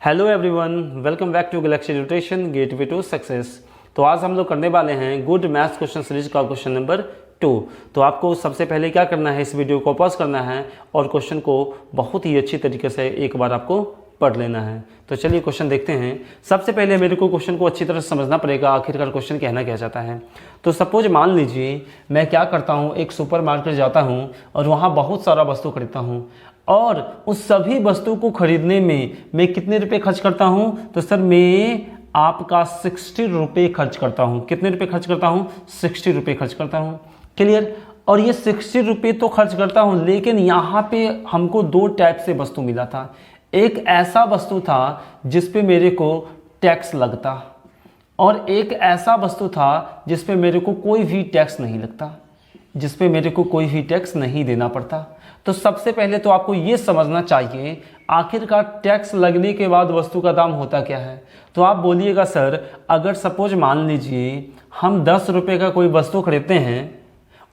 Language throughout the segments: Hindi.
Hello everyone, welcome back to Galaxy Education gateway to success. तो आज हम लोग करने वाले हैं गुड मैथ्स क्वेश्चन सीरीज का क्वेश्चन नंबर 2। तो आपको सबसे पहले क्या करना है, इस वीडियो को पॉज करना है और क्वेश्चन को बहुत ही अच्छी तरीके से एक बार आपको पढ़ लेना है। तो चलिए क्वेश्चन देखते हैं। सबसे पहले मेरे को क्वेश्चन को अच्छी तरह से समझना पड़ेगा, आखिरकार क्वेश्चन कहना क्या चाहता है। तो सपोज मान लीजिए मैं क्या करता हूँ, एक सुपरमार्केट जाता हूँ और वहाँ बहुत सारा वस्तु खरीदता हूँ और उस सभी वस्तु को खरीदने में मैं कितने रुपए खर्च करता हूँ। तो सर मैं आपका 60 रुपये खर्च करता हूँ। कितने रुपए खर्च करता हूँ? 60 रुपये खर्च करता हूँ। क्लियर। और ये 60 रुपये तो खर्च करता हूँ, लेकिन यहाँ पे हमको दो टाइप से वस्तु मिला था। एक ऐसा वस्तु था जिस पे मेरे को टैक्स लगता और एक ऐसा वस्तु था जिस पे मेरे को कोई भी टैक्स नहीं लगता, जिस पे मेरे को कोई भी टैक्स नहीं देना पड़ता। तो सबसे पहले तो आपको ये समझना चाहिए आखिरकार टैक्स लगने के बाद वस्तु का दाम होता क्या है। तो आप बोलिएगा सर, अगर सपोज मान लीजिए हम 10 रुपये का कोई वस्तु खरीदते हैं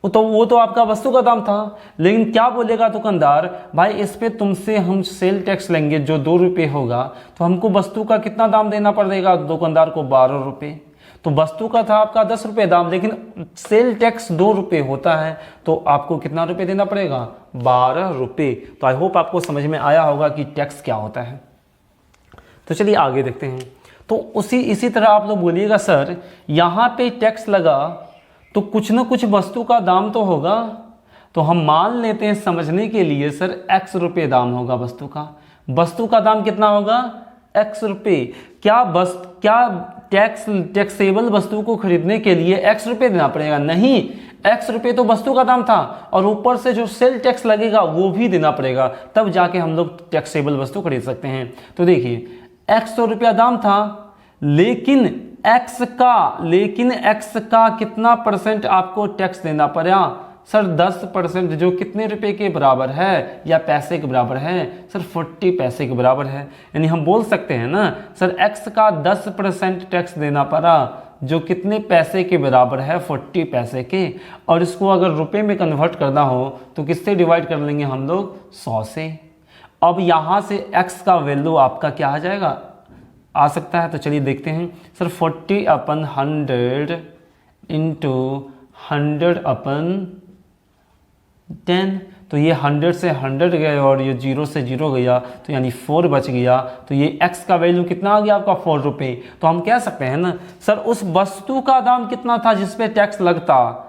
तो वो तो आपका वस्तु का दाम था, लेकिन क्या बोलेगा दुकानदार, भाई इस पे तुमसे हम सेल टैक्स लेंगे जो 2 रुपये होगा, तो हमको वस्तु का कितना दाम देना पड़ेगा दुकानदार को? 12 रुपये। तो वस्तु का था आपका 10 रुपये दाम, लेकिन सेल टैक्स 2 रुपये होता है, तो आपको कितना रुपये देना पड़ेगा? 12 रुपये। तो आई होप आपको समझ में आया होगा कि टैक्स क्या होता है। तो चलिए आगे देखते हैं। तो इसी तरह आप लोग बोलिएगा सर यहाँ पे टैक्स लगा तो कुछ ना कुछ वस्तु का दाम तो होगा। तो हम मान लेते हैं समझने के लिए सर x रुपये दाम होगा वस्तु का। वस्तु का दाम कितना होगा? x रुपये। क्या टैक्सेबल वस्तु को खरीदने के लिए x रुपये देना पड़ेगा? नहीं, x रुपये तो वस्तु का दाम था और ऊपर से जो सेल टैक्स लगेगा वो भी देना पड़ेगा, तब जाके हम लोग टैक्सेबल वस्तु खरीद सकते हैं। तो देखिए x 100 रुपया दाम था, लेकिन x का कितना परसेंट आपको टैक्स देना पड़ा? सर 10%, जो कितने रुपए के बराबर है या पैसे के बराबर है? सर 40 पैसे के बराबर है। यानी हम बोल सकते हैं ना सर x का 10% टैक्स देना पड़ा, जो कितने पैसे के बराबर है? 40 पैसे के। और इसको अगर रुपए में कन्वर्ट करना हो तो किससे डिवाइड कर लेंगे हम लोग? 100 से। अब यहाँ से x का वैल्यू आपका क्या आ जाएगा, आ सकता है? तो चलिए देखते हैं। Sir 40/100 into 100/10। तो ये 100 से 100 गए और ये 0 से 0 गया, तो यानी 4 बच गया। तो ये x का वैल्यू कितना आ गया आपका? 4 रुपये। तो हम कह सकते हैं ना सर उस वस्तु का दाम कितना था जिस पे टैक्स लगता?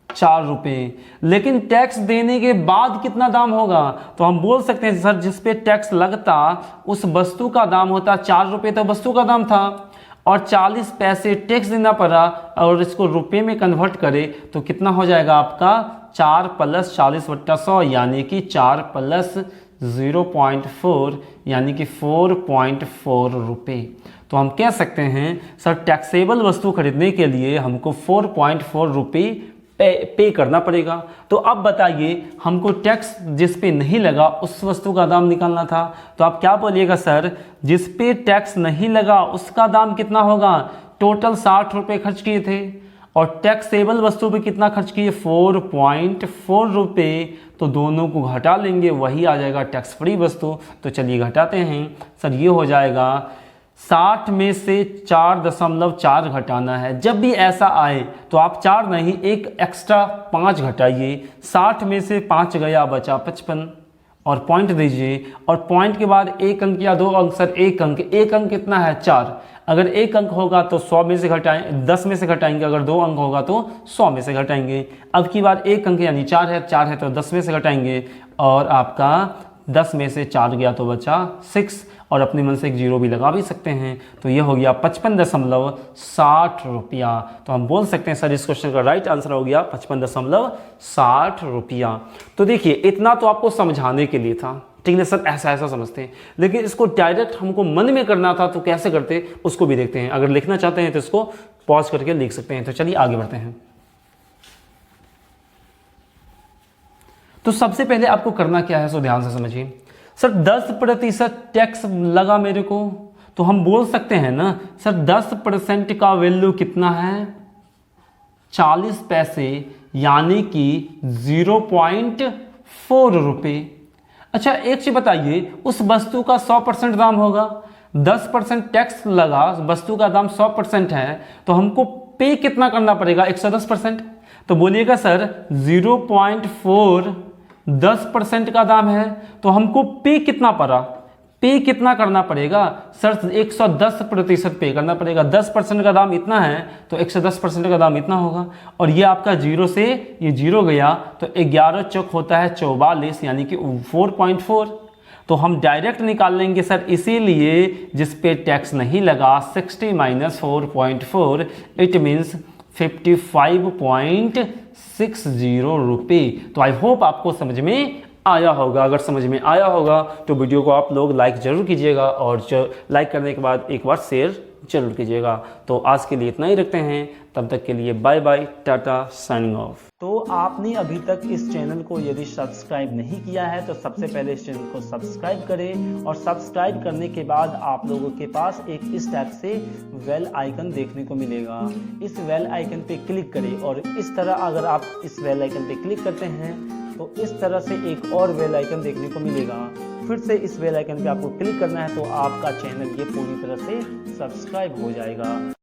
4 रुपये। लेकिन टैक्स देने के बाद कितना दाम होगा? तो हम बोल सकते हैं सर जिस पे टैक्स लगता उस वस्तु का दाम होता 4 रुपये, तो वस्तु का दाम था और 40 पैसे टैक्स देना पड़ा, और इसको रुपये में कन्वर्ट करें तो कितना हो जाएगा आपका? 4 + 40/100 यानी कि 4 + 0.4 यानी कि 4.4 रुपये। तो हम कह सकते हैं सर टैक्सेबल वस्तु खरीदने के लिए हमको 4.4 रुपये पे करना पड़ेगा। तो अब बताइए हमको टैक्स जिस पे नहीं लगा उस वस्तु का दाम निकालना था। तो आप क्या बोलिएगा सर, जिस पे टैक्स नहीं लगा उसका दाम कितना होगा? टोटल 60 रुपये खर्च किए थे और टैक्सेबल वस्तु पे कितना खर्च किए? 4.4 रुपये। तो दोनों को घटा लेंगे, वही आ जाएगा टैक्स फ्री वस्तु। तो चलिए घटाते हैं। सर ये हो जाएगा 60 में से 4.4 घटाना है। जब भी ऐसा आए तो आप 4 नहीं, एक एक्स्ट्रा 5 घटाइए। 60 में से 5 गया, बचा 55 और पॉइंट दीजिए। और पॉइंट के बाद एक अंक या 2 अंक? सर एक अंक। एक अंक कितना है? 4। अगर एक अंक होगा तो 100 में से घटाएं, 10 में से घटाएंगे। अगर 2 अंक होगा तो 100 में से घटाएंगे। अब की बार एक अंक यानी 4 है तो 10 में से घटाएंगे और आपका 10 में से 4 गया तो बचा 6, और अपने मन से एक 0 भी लगा भी सकते हैं। तो ये हो गया 55.60 रुपया। तो हम बोल सकते हैं सर इस क्वेश्चन का राइट आंसर हो गया 55.60 रुपया। तो देखिए इतना तो आपको समझाने के लिए था, ठीक है सर, ऐसा समझते हैं, लेकिन इसको डायरेक्ट हमको मन में करना था तो कैसे करते उसको भी देखते हैं। अगर लिखना चाहते हैं तो इसको पॉज करके लिख सकते हैं। तो चलिए आगे बढ़ते हैं। तो सबसे पहले आपको करना क्या है, सो ध्यान से समझिए। सर 10% टैक्स लगा मेरे को, तो हम बोल सकते हैं ना सर 10% का वैल्यू कितना है? 40 पैसे यानी कि 0.4 रुपये। अच्छा एक चीज बताइए, उस वस्तु का 100% दाम होगा? 10% टैक्स लगा, वस्तु का दाम 100% है, तो हमको पे कितना करना पड़ेगा? 110%। तो बोलिएगा सर 0.4 10% का दाम है, तो हमको पे कितना पड़ा? पे कितना करना पड़ेगा सर? 110% पे करना पड़ेगा। 10% का दाम इतना है तो 110% का दाम इतना होगा। और ये आपका जीरो से ये जीरो गया तो 11 चौक होता है 44, यानी कि 4.4। तो हम डायरेक्ट निकाल लेंगे सर, इसीलिए जिस पे टैक्स नहीं लगा 60 माइनस 4.4 इट मीन्स 55.60 रुपये। तो आई होप आपको समझ में आया होगा। अगर समझ में आया होगा तो वीडियो को आप लोग लाइक ज़रूर कीजिएगा और लाइक करने के बाद एक बार शेयर जरूर कीजिएगा। तो आज के लिए इतना ही रखते हैं, तब तक के लिए bye bye, tata, signing off. तो आपने अभी तक इस चैनल को यदि सब्सक्राइब नहीं किया है तो सबसे पहले इस चैनल को सब्सक्राइब करें, और सब्सक्राइब करने के बाद आप लोगों के पास एक इस टाइप से बेल आइकन देखने को मिलेगा। इस बेल आइकन पे क्लिक करें, और इस तरह अगर आप इस बेल आइकन पे क्लिक करते हैं तो इस तरह से एक और बेल आइकन देखने को मिलेगा। फिर से इस बेल आइकन पे आपको क्लिक करना है तो आपका चैनल ये पूरी तरह से सब्सक्राइब हो जाएगा।